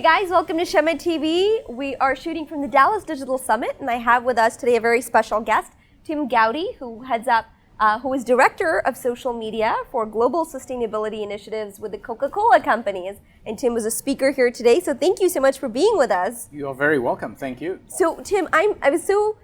guys, welcome to Shema TV. We are shooting from the Dallas Digital Summit, and I have with us today a very special guest, Tim Gowdy, who is Director of Social Media for Global Sustainability Initiatives with the Coca-Cola Company. And Tim was a speaker here today, so thank you so much for being with us. You're very welcome, thank you. So Tim, I was so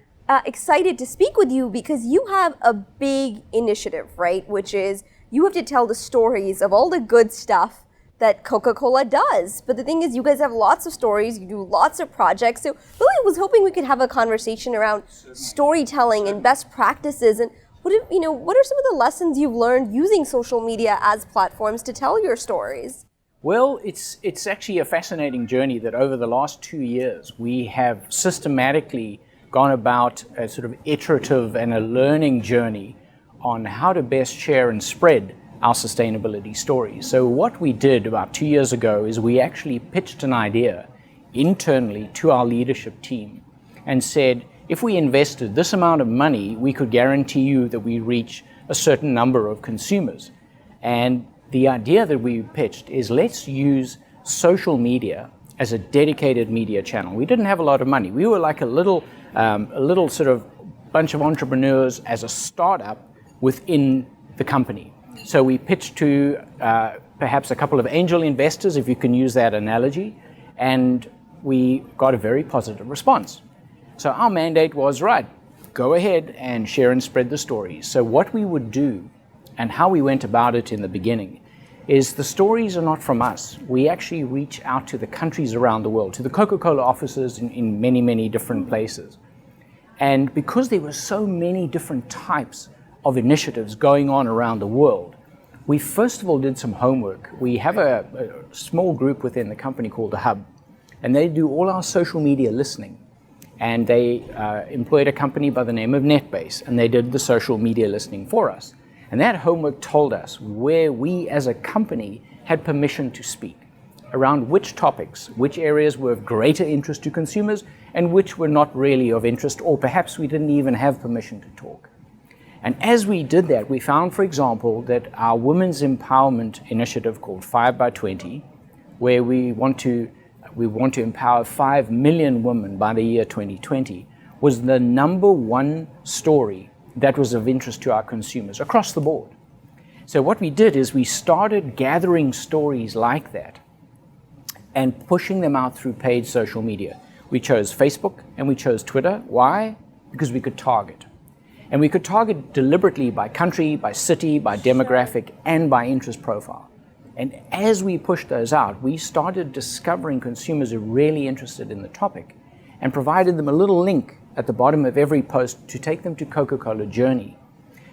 excited to speak with you because you have a big initiative, right? Which is you have to tell the stories of all the good stuff that Coca-Cola does. But the thing is, you guys have lots of stories, you do lots of projects. So really I was hoping we could have a conversation around storytelling and best practices. And what are some of the lessons you've learned using social media as platforms to tell your stories? Well, it's actually a fascinating journey that over the last 2 years, we have systematically gone about a sort of iterative and a learning journey on how to best share and spread our sustainability stories. So what we did about 2 years ago is we actually pitched an idea internally to our leadership team and said, if we invested this amount of money, we could guarantee you that we reach a certain number of consumers. And the idea that we pitched is let's use social media as a dedicated media channel. We didn't have a lot of money. We were like a little sort of bunch of entrepreneurs as a startup within the company. So we pitched to perhaps a couple of angel investors, if you can use that analogy, and we got a very positive response. So our mandate was, right, go ahead and share and spread the stories. So what we would do and how we went about it in the beginning is the stories are not from us. We actually reach out to the countries around the world, to the Coca-Cola offices in many, many different places. And because there were so many different types of initiatives going on around the world, we first of all did some homework. We have a small group within the company called The Hub, and they do all our social media listening. And they employed a company by the name of NetBase, and they did the social media listening for us. And that homework told us where we as a company had permission to speak, around which topics, which areas were of greater interest to consumers, and which were not really of interest, or perhaps we didn't even have permission to talk. And as we did that, we found, for example, that our women's empowerment initiative called 5x20, where we want to empower 5 million women by the year 2020, was the number one story that was of interest to our consumers across the board. So what we did is we started gathering stories like that and pushing them out through paid social media. We chose Facebook and we chose Twitter. Why? Because we could target. And we could target deliberately by country, by city, by demographic, and by interest profile. And as we pushed those out, we started discovering consumers who were really interested in the topic and provided them a little link at the bottom of every post to take them to Coca-Cola Journey.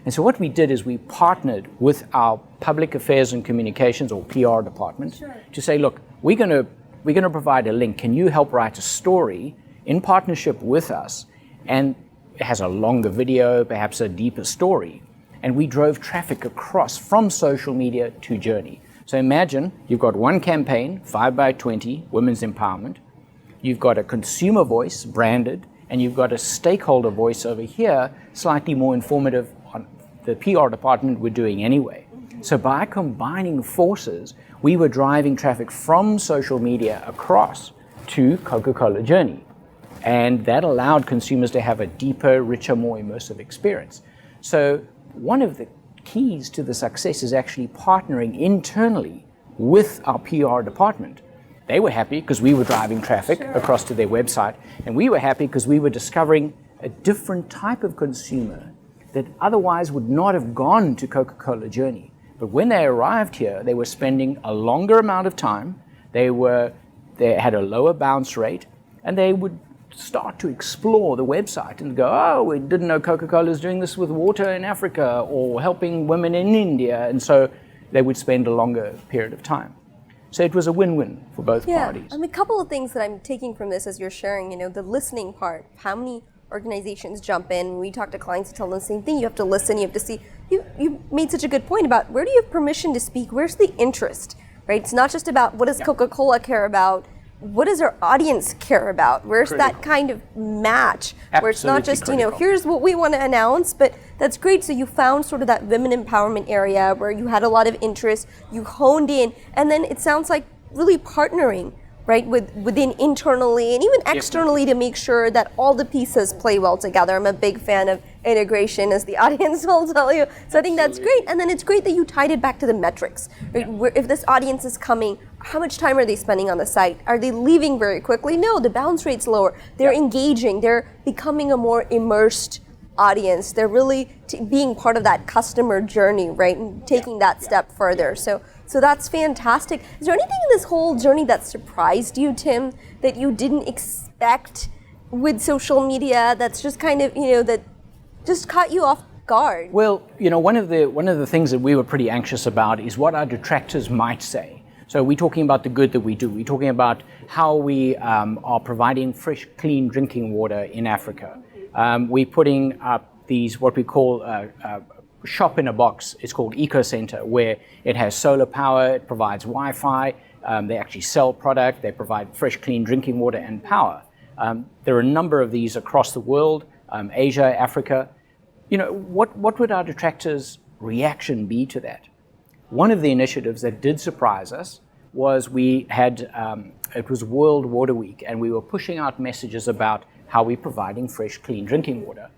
And so what we did is we partnered with our public affairs and communications, or PR department, to say, look, we're going to provide a link. Can you help write a story in partnership with us? And it has a longer video, perhaps a deeper story. And we drove traffic across from social media to Journey. So imagine you've got one campaign, 5x20, women's empowerment. You've got a consumer voice, branded, and you've got a stakeholder voice over here, slightly more informative on the PR department we're doing anyway. So by combining forces, we were driving traffic from social media across to Coca-Cola Journey. And that allowed consumers to have a deeper, richer, more immersive experience. So one of the keys to the success is actually partnering internally with our PR department. They were happy because we were driving traffic across to their website, and we were happy because we were discovering a different type of consumer that otherwise would not have gone to Coca-Cola Journey. But when they arrived here, they were spending a longer amount of time, they had a lower bounce rate, and they would start to explore the website and go, oh, we didn't know Coca-Cola is doing this with water in Africa or helping women in India. And so they would spend a longer period of time. So it was a win-win for both parties. A couple of things that I'm taking from this as you're sharing, the listening part, how many organizations jump in. We talk to clients who tell them the same thing. You have to listen, you have to see. You made such a good point about where do you have permission to speak? Where's the interest, right? It's not just about what does Coca-Cola care about, what does our audience care about? Where's that kind of match? Absolutely where it's not just, here's what we want to announce, but that's great. So you found sort of that women empowerment area where you had a lot of interest, you honed in, and then it sounds like really partnering right, within internally and even externally to make sure that all the pieces play well together. I'm a big fan of integration, as the audience will tell you. So I think that's great. And then it's great that you tied it back to the metrics, right? Where if this audience is coming, how much time are they spending on the site? Are they leaving very quickly? No, the bounce rate's lower. They're engaging. They're becoming a more immersed audience. They're really being part of that customer journey, right? And taking that step further. So that's fantastic. Is there anything in this whole journey that surprised you, Tim, that you didn't expect with social media that's just kind of, that just caught you off guard? Well, one of the things that we were pretty anxious about is what our detractors might say. So we're talking about the good that we do. We're talking about how we are providing fresh, clean drinking water in Africa. We're putting up these, what we call shop in a box. It's called Eco Center, where it has solar power, it provides Wi-Fi, they actually sell product, they provide fresh, clean drinking water and power. There are a number of these across the world, Asia, Africa. What would our detractors' reaction be to that? One of the initiatives that did surprise us was we had, it was World Water Week, and we were pushing out messages about how we're providing fresh, clean drinking water.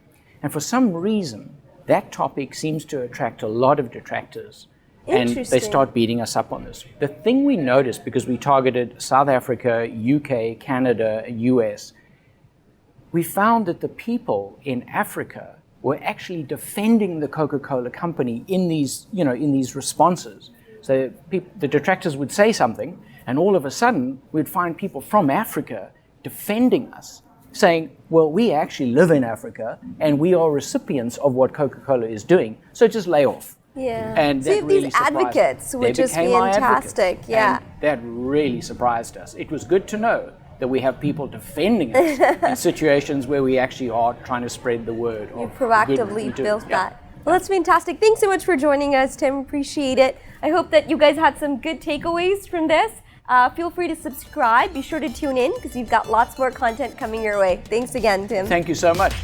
And for some reason, that topic seems to attract a lot of detractors. And they start beating us up on this. The thing we noticed, because we targeted South Africa, UK, Canada, US, we found that the people in Africa were actually defending the Coca-Cola company in these, in these responses. So the detractors would say something, and all of a sudden, we'd find people from Africa defending us, saying, well, we actually live in Africa, and we are recipients of what Coca-Cola is doing, so just lay off. Yeah. And so you have these advocates, which is fantastic. Yeah. And that really surprised us. It was good to know that we have people defending us in situations where we actually are trying to spread the word. You proactively built that. Well, that's fantastic. Thanks so much for joining us, Tim. Appreciate it. I hope that you guys had some good takeaways from this. Feel free to subscribe. Be sure to tune in because you've got lots more content coming your way. Thanks again, Tim. Thank you so much.